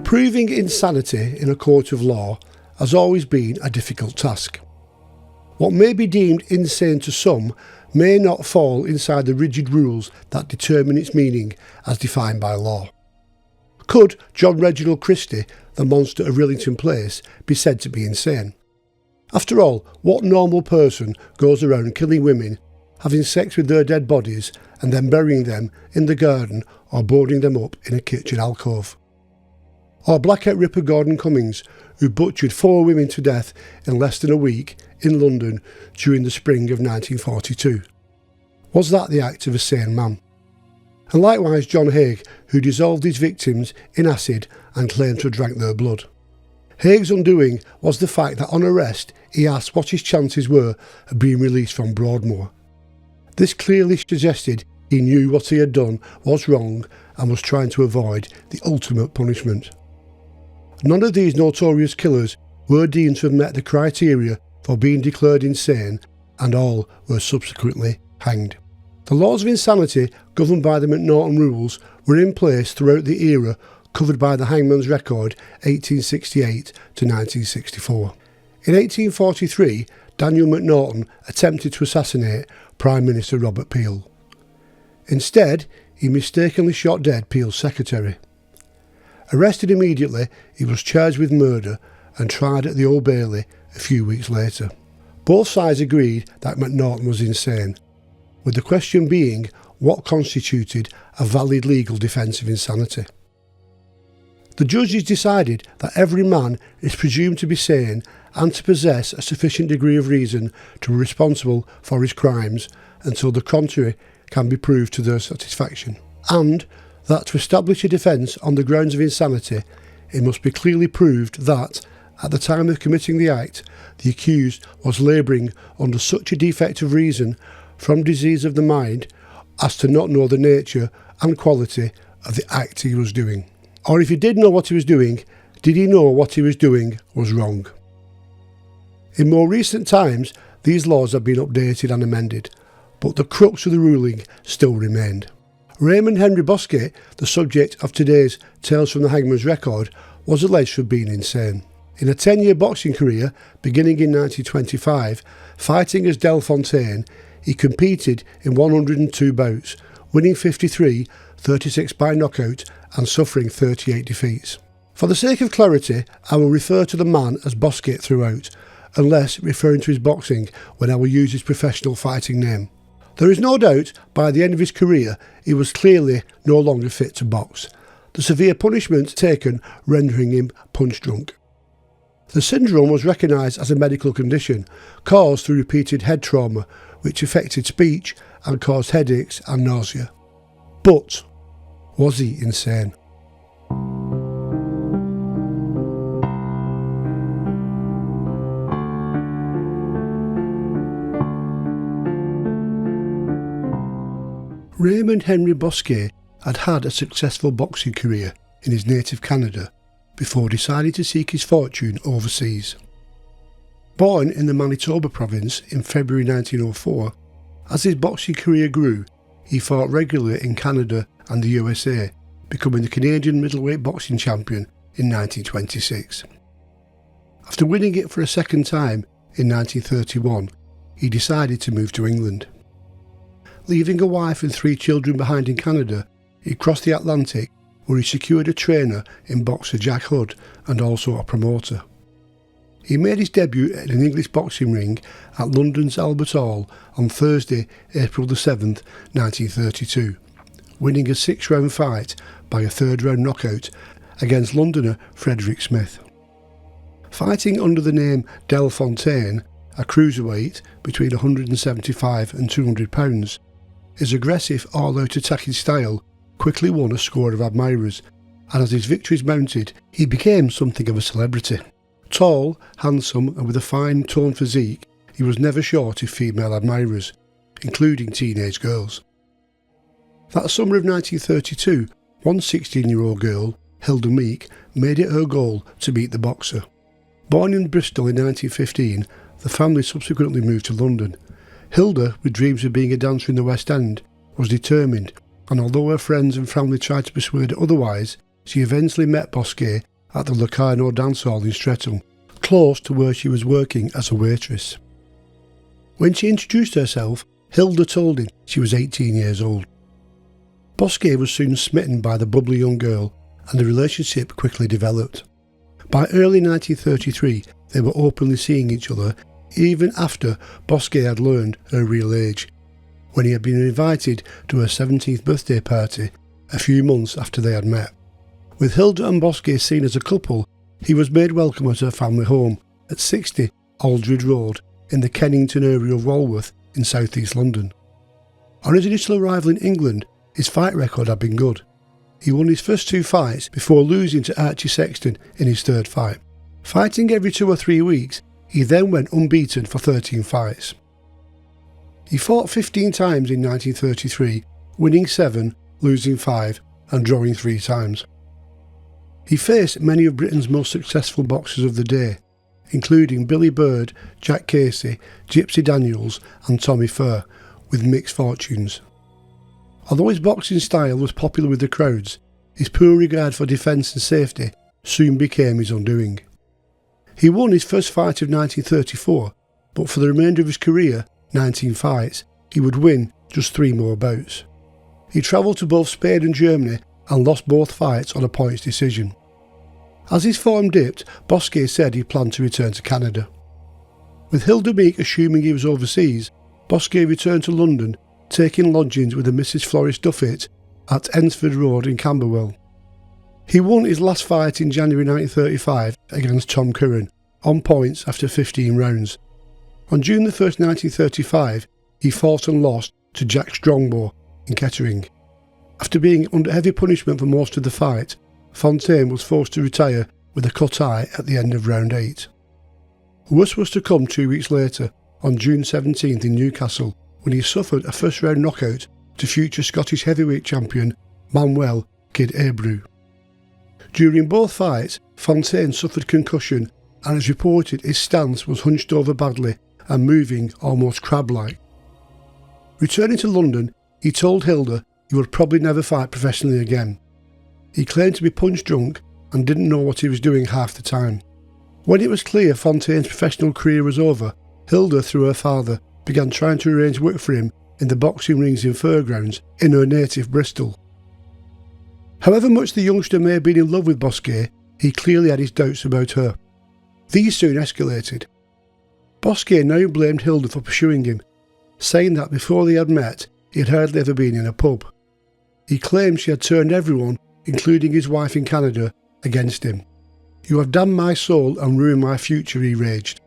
Proving insanity in a court of law has always been a difficult task. What may be deemed insane to some may not fall inside the rigid rules that determine its meaning as defined by law. Could John Reginald Christie, the monster of Rillington Place, be said to be insane? After all, what normal person goes around killing women, having sex with their dead bodies and then burying them in the garden or boarding them up in a kitchen alcove? Or Blackout Ripper Gordon Cummings, who butchered 4 women to death in less than a week in London during the spring of 1942. Was that the act of a sane man? And likewise John Haigh, who dissolved his victims in acid and claimed to have drank their blood. Haigh's undoing was the fact that on arrest he asked what his chances were of being released from Broadmoor. This clearly suggested he knew what he had done was wrong and was trying to avoid the ultimate punishment. None of these notorious killers were deemed to have met the criteria for being declared insane, and all were subsequently hanged. The laws of insanity governed by the McNaughton rules were in place throughout the era covered by the Hangman's record 1868 to 1964. In 1843, Daniel McNaughton attempted to assassinate Prime Minister Robert Peel. Instead, he mistakenly shot dead Peel's secretary. Arrested immediately, he was charged with murder and tried at the Old Bailey a few weeks later. Both sides agreed that McNaughton was insane, with the question being what constituted a valid legal defence of insanity. The judges decided that every man is presumed to be sane and to possess a sufficient degree of reason to be responsible for his crimes until the contrary can be proved to their satisfaction, and that to establish a defence on the grounds of insanity, it must be clearly proved that, at the time of committing the act, the accused was labouring under such a defect of reason from disease of the mind as to not know the nature and quality of the act he was doing. Or if he did know what he was doing, did he know what he was doing was wrong? In more recent times, these laws have been updated and amended, but the crux of the ruling still remained. Raymond Henry Bousquet, the subject of today's Tales from the Hangman's record, was alleged to have been insane. In a 10-year boxing career, beginning in 1925, fighting as Del Fontaine, he competed in 102 bouts, winning 53, 36 by knockout and suffering 38 defeats. For the sake of clarity, I will refer to the man as Bousquet throughout, unless referring to his boxing when I will use his professional fighting name. There is no doubt, by the end of his career, he was clearly no longer fit to box, the severe punishment taken rendering him punch-drunk. The syndrome was recognised as a medical condition, caused through repeated head trauma, which affected speech and caused headaches and nausea. But was he insane? Raymond Henry Bousquet had had a successful boxing career in his native Canada before deciding to seek his fortune overseas. Born in the Manitoba province in February 1904, as his boxing career grew, he fought regularly in Canada and the USA, becoming the Canadian middleweight boxing champion in 1926. After winning it for a second time in 1931, he decided to move to England. Leaving a wife and 3 children behind in Canada, he crossed the Atlantic, where he secured a trainer in boxer Jack Hood and also a promoter. He made his debut at an English boxing ring at London's Albert Hall on Thursday, April the 7th, 1932, winning a 6-round fight by a 3rd-round knockout against Londoner Frederick Smith. Fighting under the name Del Fontaine, a cruiserweight between 175 and 200 pounds, his aggressive all-out attacking style quickly won a score of admirers, and as his victories mounted, he became something of a celebrity. Tall, handsome and with a fine toned physique, he was never short of female admirers, including teenage girls. That summer of 1932, one 16-year-old girl, Hilda Meek, made it her goal to meet the boxer. Born in Bristol in 1915, the family subsequently moved to London. Hilda, with dreams of being a dancer in the West End, was determined, and although her friends and family tried to persuade her otherwise, she eventually met Bousquet at the Locarno dance hall in Streatham, close to where she was working as a waitress. When she introduced herself, Hilda told him she was 18 years old. Bousquet was soon smitten by the bubbly young girl, and the relationship quickly developed. By early 1933, they were openly seeing each other, even after Bousquet had learned her real age, when he had been invited to her 17th birthday party a few months after they had met. With Hilda and Bousquet seen as a couple, he was made welcome at her family home at 60 Aldridge Road in the Kennington area of Walworth in south-east London. On his initial arrival in England, his fight record had been good. He won his first 2 fights before losing to Archie Sexton in his 3rd fight. Fighting every 2 or 3 weeks, he then went unbeaten for 13 fights. He fought 15 times in 1933, winning 7, losing 5 and drawing 3 times. He faced many of Britain's most successful boxers of the day, including Billy Bird, Jack Casey, Gypsy Daniels and Tommy Furr, with mixed fortunes. Although his boxing style was popular with the crowds, his poor regard for defence and safety soon became his undoing. He won his first fight of 1934, but for the remainder of his career, 19 fights, he would win just 3 more bouts. He travelled to both Spain and Germany and lost both fights on a points decision. As his form dipped, Bousquet said he planned to return to Canada. With Hilda Meek assuming he was overseas, Bousquet returned to London, taking lodgings with a Mrs. Floris Duffett at Ensford Road in Camberwell. He won his last fight in January 1935 against Tom Curran, on points after 15 rounds. On June 1, 1935, he fought and lost to Jack Strongbow in Kettering. After being under heavy punishment for most of the fight, Fontaine was forced to retire with a cut eye at the end of round 8. Worse was to come 2 weeks later, on June 17th in Newcastle, when he suffered a first-round knockout to future Scottish heavyweight champion Manuel Kid Abreu. During both fights, Fontaine suffered concussion, and as reported his stance was hunched over badly and moving almost crab-like. Returning to London, he told Hilda he would probably never fight professionally again. He claimed to be punch-drunk and didn't know what he was doing half the time. When it was clear Fontaine's professional career was over, Hilda, through her father, began trying to arrange work for him in the boxing rings in Fairgrounds in her native Bristol. However much the youngster may have been in love with Bousquet, he clearly had his doubts about her. These soon escalated. Bousquet now blamed Hilda for pursuing him, saying that before they had met, he had hardly ever been in a pub. He claimed she had turned everyone, including his wife in Canada, against him. "You have damned my soul and ruined my future," he raged.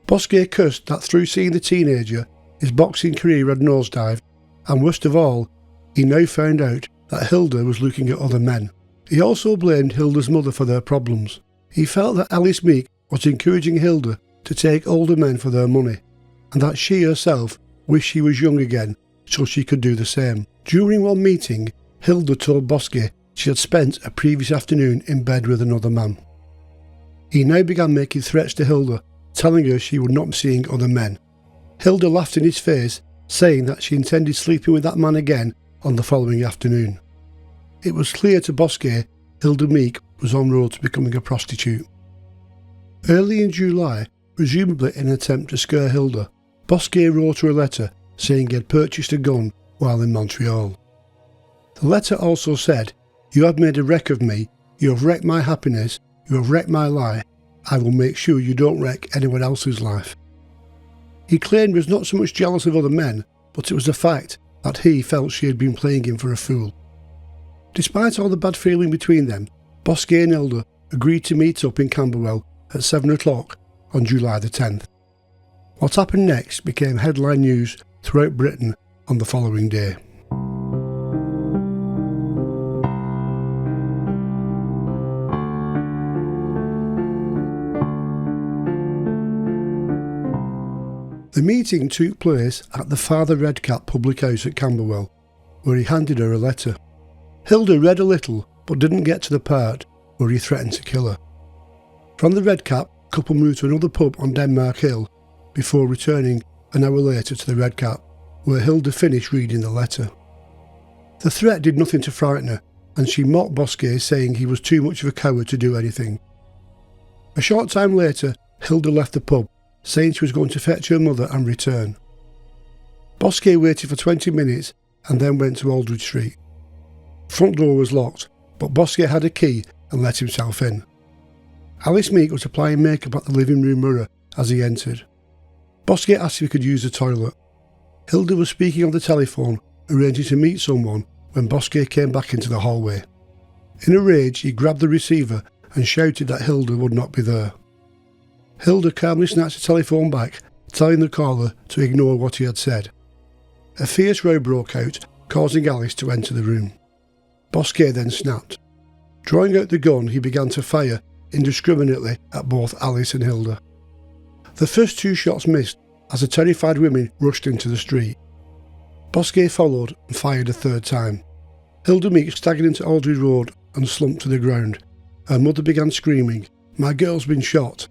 Bousquet cursed that through seeing the teenager, his boxing career had nosedived, and worst of all, he now found out that Hilda was looking at other men. He also blamed Hilda's mother for their problems. He felt that Alice Meek was encouraging Hilda to take older men for their money, and that she herself wished she was young again so she could do the same. During one meeting, Hilda told Bousquet she had spent a previous afternoon in bed with another man. He now began making threats to Hilda, telling her she would not be seeing other men. Hilda laughed in his face, saying that she intended sleeping with that man again on the following afternoon. It was clear to Bousquet Hilda Meek was en route to becoming a prostitute. Early in July, presumably in an attempt to scare Hilda, Bousquet wrote her a letter saying he had purchased a gun while in Montreal. The letter also said, "You have made a wreck of me, you have wrecked my happiness, you have wrecked my life, I will make sure you don't wreck anyone else's life." He claimed he was not so much jealous of other men, but it was the fact that he felt she had been playing him for a fool. Despite all the bad feeling between them, Bousquet and Hilda agreed to meet up in Camberwell at 7 o'clock on July the 10th. What happened next became headline news throughout Britain on the following day. The meeting took place at the Father Redcap public house at Camberwell, where he handed her a letter. Hilda read a little, but didn't get to the part where he threatened to kill her. From the Redcap, the couple moved to another pub on Denmark Hill, before returning an hour later to the Redcap, where Hilda finished reading the letter. The threat did nothing to frighten her, and she mocked Bousquet, saying he was too much of a coward to do anything. A short time later, Hilda left the pub, saying she was going to fetch her mother and return. Bousquet waited for 20 minutes and then went to Aldridge Street. The front door was locked, but Bousquet had a key and let himself in. Alice Meek was applying makeup at the living room mirror as he entered. Bousquet asked if he could use the toilet. Hilda was speaking on the telephone, arranging to meet someone, when Bousquet came back into the hallway. In a rage, he grabbed the receiver and shouted that Hilda would not be there. Hilda calmly snatched the telephone back, telling the caller to ignore what he had said. A fierce row broke out, causing Alice to enter the room. Bousquet then snapped. Drawing out the gun, he began to fire indiscriminately at both Alice and Hilda. The first two shots missed as the terrified women rushed into the street. Bousquet followed and fired a third time. Hilda Meek staggered into Aldridge Road and slumped to the ground. Her mother began screaming, "My girl's been shot."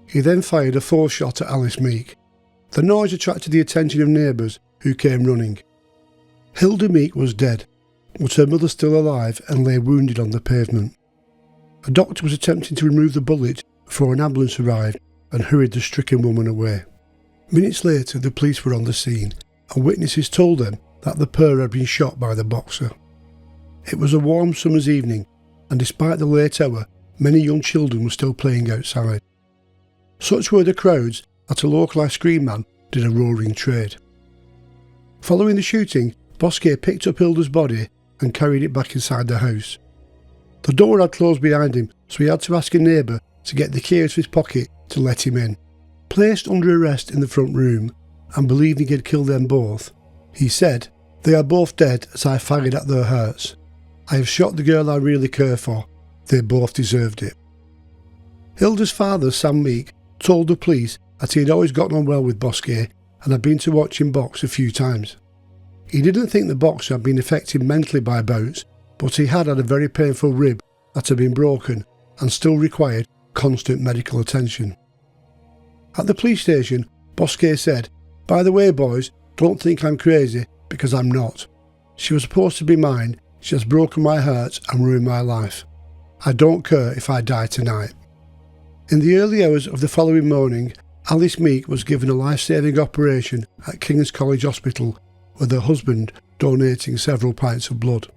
He then fired a fourth shot at Alice Meek. The noise attracted the attention of neighbours who came running. Hilda Meek was dead, but her mother still alive and lay wounded on the pavement. A doctor was attempting to remove the bullet before an ambulance arrived and hurried the stricken woman away. Minutes later, the police were on the scene, and witnesses told them that the pair had been shot by the boxer. It was a warm summer's evening, and despite the late hour, many young children were still playing outside. Such were the crowds that a local ice cream man did a roaring trade. Following the shooting, Bousquet picked up Hilda's body and carried it back inside the house. The door had closed behind him, so he had to ask a neighbour to get the key out of his pocket to let him in. Placed under arrest in the front room, and believing he had killed them both, he said, "They are both dead as I fired at their hearts. I have shot the girl I really care for. They both deserved it." Hilda's father, Sam Meek, told the police that he had always gotten on well with Bousquet and had been to watch him box a few times. He didn't think the boxer had been affected mentally by bouts, but he had a very painful rib that had been broken and still required constant medical attention. At the police station, Bousquet said, "By the way, boys, don't think I'm crazy, because I'm not. She was supposed to be mine. She has broken my heart and ruined my life. I don't care if I die tonight." In the early hours of the following morning, Alice Meek was given a life-saving operation at King's College Hospital, with her husband donating several pints of blood.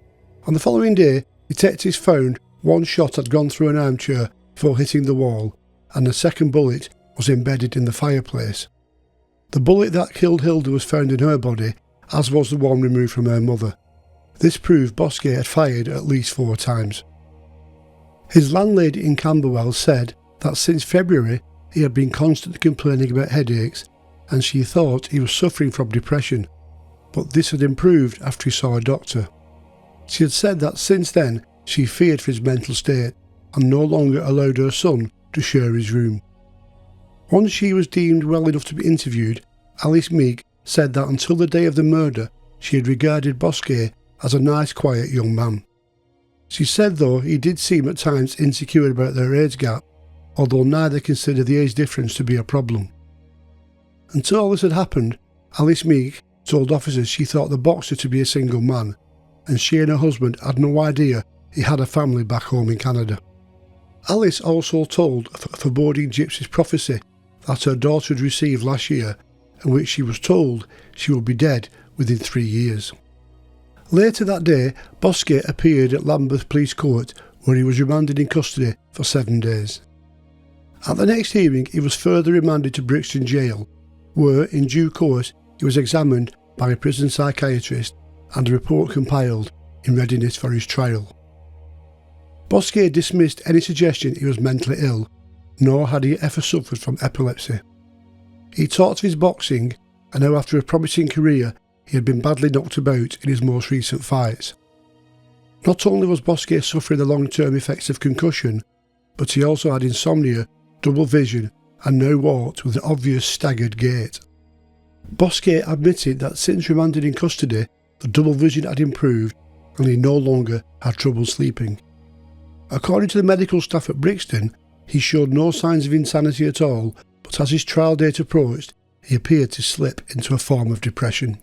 On the following day, detectives found one shot had gone through an armchair before hitting the wall, and a second bullet was embedded in the fireplace. The bullet that killed Hilda was found in her body, as was the one removed from her mother. This proved Bousquet had fired at least 4 times. His landlady in Camberwell said that since February he had been constantly complaining about headaches, and she thought he was suffering from depression, but this had improved after he saw a doctor. She had said that since then she feared for his mental state and no longer allowed her son to share his room. Once she was deemed well enough to be interviewed, Alice Meek said that until the day of the murder she had regarded Bousquet as a nice, quiet young man. She said though he did seem at times insecure about their age gap, although neither considered the age difference to be a problem. Until all this had happened, Alice Meek told officers she thought the boxer to be a single man, and she and her husband had no idea he had a family back home in Canada. Alice also told a foreboding gypsy's prophecy that her daughter had received last year, in which she was told she would be dead within 3 years. Later that day, Bousquet appeared at Lambeth Police Court, where he was remanded in custody for 7 days. At the next hearing, he was further remanded to Brixton Jail, where, in due course, he was examined by a prison psychiatrist and a report compiled in readiness for his trial. Bousquet dismissed any suggestion he was mentally ill, nor had he ever suffered from epilepsy. He talked of his boxing and how after a promising career he had been badly knocked about in his most recent fights. Not only was Bousquet suffering the long-term effects of concussion, but he also had insomnia, double vision, and now walked with an obvious staggered gait. Bousquet admitted that since remanded in custody, the double vision had improved and he no longer had trouble sleeping. According to the medical staff at Brixton, he showed no signs of insanity at all, but as his trial date approached, he appeared to slip into a form of depression.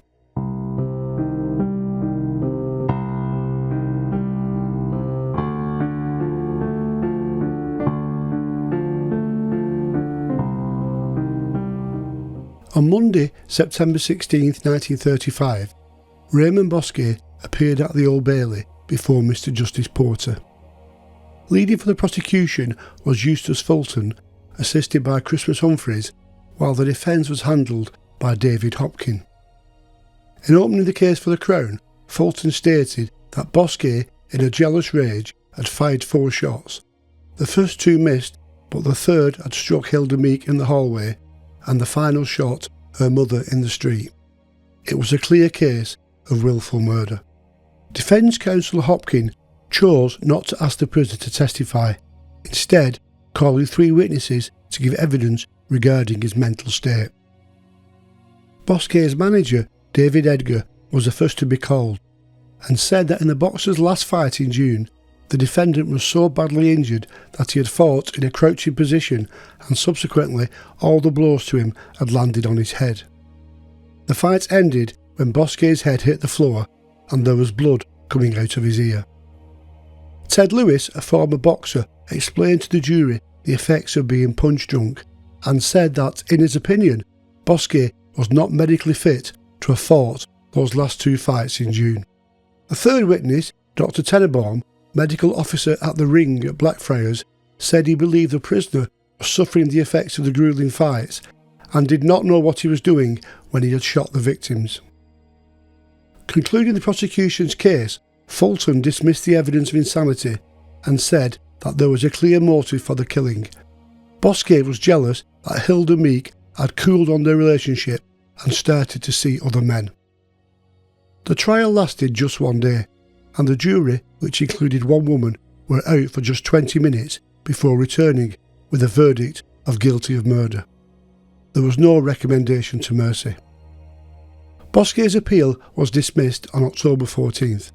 On Monday, September 16, 1935, Raymond Bousquet appeared at the Old Bailey before Mr. Justice Porter. Leading for the prosecution was Eustace Fulton, assisted by Christmas Humphreys, while the defence was handled by David Hopkin. In opening the case for the Crown, Fulton stated that Bousquet, in a jealous rage, had fired 4 shots. The first 2 missed, but the third had struck Hilda Meek in the hallway, and the final shot her mother in the street. It was a clear case of willful murder. Defence counsel Hopkin chose not to ask the prisoner to testify, instead calling 3 witnesses to give evidence regarding his mental state. Bousquet's manager, David Edgar, was the first to be called, and said that in the boxer's last fight in June, the defendant was so badly injured that he had fought in a crouching position, and subsequently all the blows to him had landed on his head. The fight ended when Bousquet's head hit the floor and there was blood coming out of his ear. Ted Lewis, a former boxer, explained to the jury the effects of being punch drunk, and said that, in his opinion, Bousquet was not medically fit to have fought those last 2 fights in June. The third witness, Dr. Tenenbaum, medical officer at the Ring at Blackfriars, said he believed the prisoner was suffering the effects of the gruelling fights and did not know what he was doing when he had shot the victims. Concluding the prosecution's case, Fulton dismissed the evidence of insanity and said that there was a clear motive for the killing. Bousquet was jealous that Hilda Meek had cooled on their relationship and started to see other men. The trial lasted just 1 day, and the jury, which included 1 woman, were out for just 20 minutes before returning with a verdict of guilty of murder. There was no recommendation to mercy. Bousquet's appeal was dismissed on October 14th.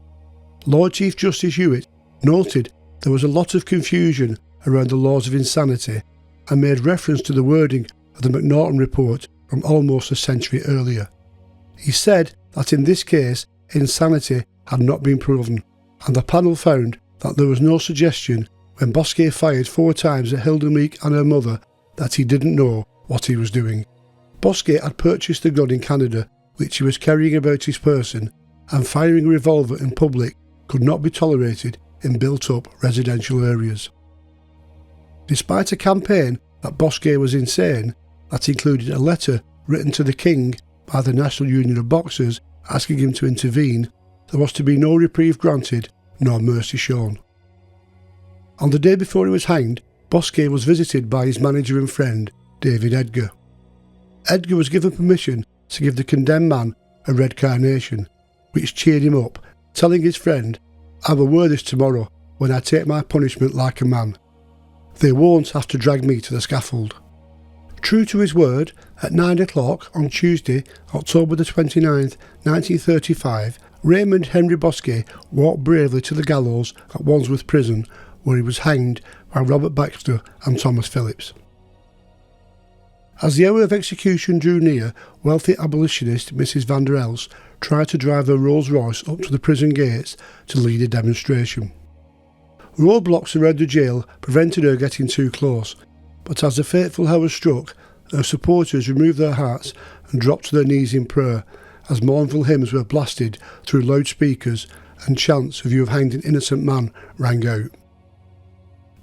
Lord Chief Justice Hewitt noted there was a lot of confusion around the laws of insanity and made reference to the wording of the McNaughton report from almost a century earlier. He said that in this case insanity had not been proven, and the panel found that there was no suggestion when Bousquet fired 4 times at Hilda Meek and her mother that he didn't know what he was doing. Bousquet had purchased a gun in Canada which he was carrying about his person, and firing a revolver in public could not be tolerated in built-up residential areas. Despite a campaign that Bousquet was insane, that included a letter written to the King by the National Union of Boxers asking him to intervene, there was to be no reprieve granted nor mercy shown. On the day before he was hanged, Bousquet was visited by his manager and friend, David Edgar. Edgar was given permission to give the condemned man a red carnation, which cheered him up, telling his friend, "I will wear this tomorrow when I take my punishment like a man. They won't have to drag me to the scaffold." True to his word, at 9 o'clock on Tuesday, October the 29th, 1935, Raymond Henry Bousquet walked bravely to the gallows at Wandsworth Prison, where he was hanged by Robert Baxter and Thomas Phillips. As the hour of execution drew near, wealthy abolitionist Mrs. Van der Elst tried to drive her Rolls-Royce up to the prison gates to lead a demonstration. Roadblocks around the jail prevented her getting too close, but as the fateful hour struck, her supporters removed their hats and dropped to their knees in prayer as mournful hymns were blasted through loudspeakers and chants of "You have hanged an innocent man" rang out.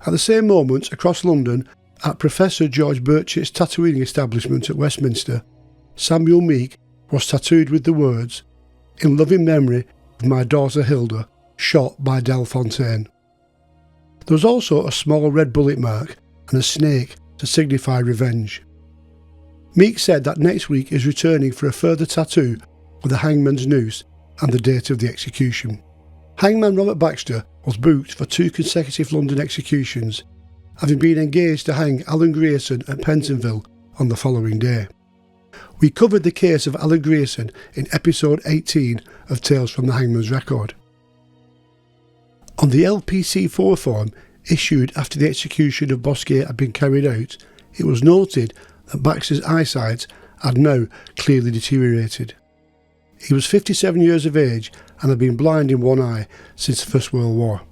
At the same moment, across London, at Professor George Birchett's tattooing establishment at Westminster, Samuel Meek was tattooed with the words, "In loving memory of my daughter Hilda, shot by Del Fontaine." There was also a small red bullet mark and a snake to signify revenge. Meek said that next week is returning for a further tattoo with the hangman's noose and the date of the execution. Hangman Robert Baxter was booked for 2 consecutive London executions, having been engaged to hang Alan Grierson at Pentonville on the following day. We covered the case of Alan Grierson in episode 18 of Tales from the Hangman's Record. On the LPC4 form issued after the execution of Bousquet had been carried out, it was noted that Baxter's eyesight had now clearly deteriorated. He was 57 years of age and had been blind in one eye since the First World War.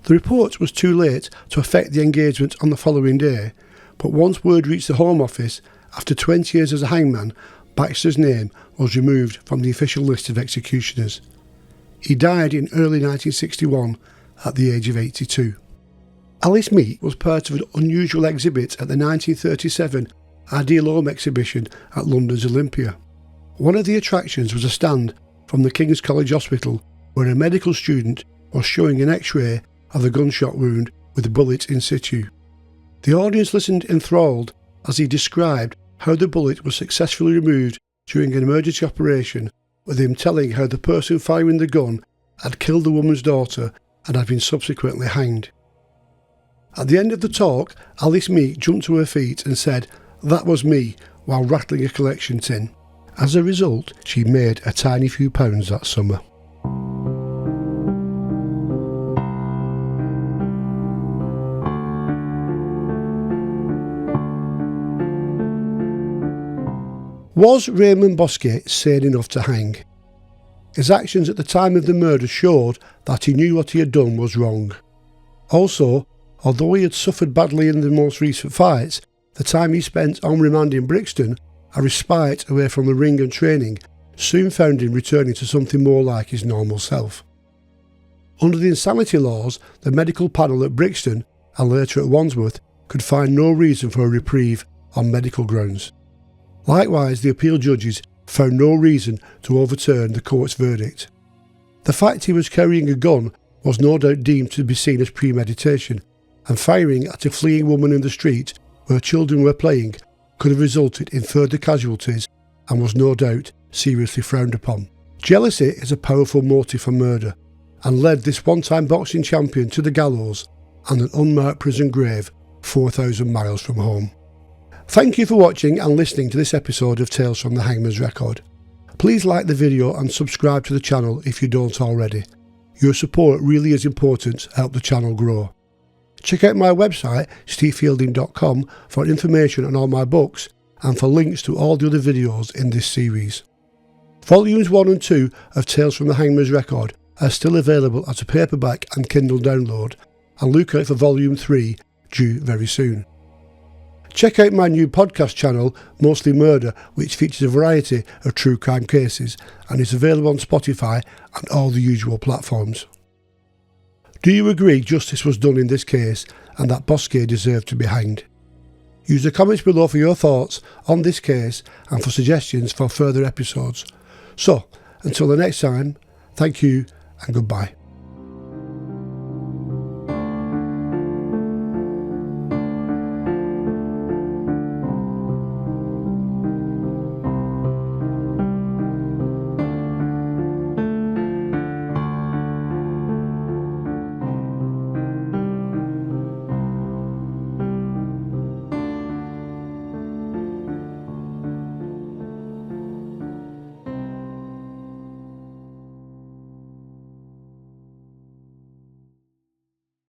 The report was too late to affect the engagement on the following day, but once word reached the Home Office after 20 years as a hangman, Baxter's name was removed from the official list of executioners. He died in early 1961 at the age of 82. Alice Meek was part of an unusual exhibit at the 1937 Ideal Home exhibition at London's Olympia. One of the attractions was a stand from the King's College Hospital where a medical student was showing an X-ray of a gunshot wound with a bullet in situ. The audience listened enthralled as he described how the bullet was successfully removed during an emergency operation, with him telling how the person firing the gun had killed the woman's daughter and had been subsequently hanged. At the end of the talk, Alice Meek jumped to her feet and said, "That was me," while rattling a collection tin. As a result, she made a tiny few pounds that summer. Was Raymond Bousquet sane enough to hang? His actions at the time of the murder showed that he knew what he had done was wrong. Also, although he had suffered badly in the most recent fights, the time he spent on remand in Brixton, a respite away from the ring and training, soon found him returning to something more like his normal self. Under the insanity laws, the medical panel at Brixton, and later at Wandsworth, could find no reason for a reprieve on medical grounds. Likewise, the appeal judges found no reason to overturn the court's verdict. The fact he was carrying a gun was no doubt deemed to be seen as premeditation, and firing at a fleeing woman in the street where children were playing could have resulted in further casualties and was no doubt seriously frowned upon. Jealousy is a powerful motive for murder and led this one-time boxing champion to the gallows and an unmarked prison grave 4,000 miles from home. Thank you for watching and listening to this episode of Tales from the Hangman's Record. Please like the video and subscribe to the channel if you don't already. Your support really is important to help the channel grow. Check out my website stevefielding.com for information on all my books and for links to all the other videos in this series. Volumes 1 and 2 of Tales from the Hangman's Record are still available as a paperback and Kindle download, and look out for Volume 3 due very soon. Check out my new podcast channel, Mostly Murder, which features a variety of true crime cases and is available on Spotify and all the usual platforms. Do you agree justice was done in this case and that Bousquet deserved to be hanged? Use the comments below for your thoughts on this case and for suggestions for further episodes. So, until the next time, thank you and goodbye.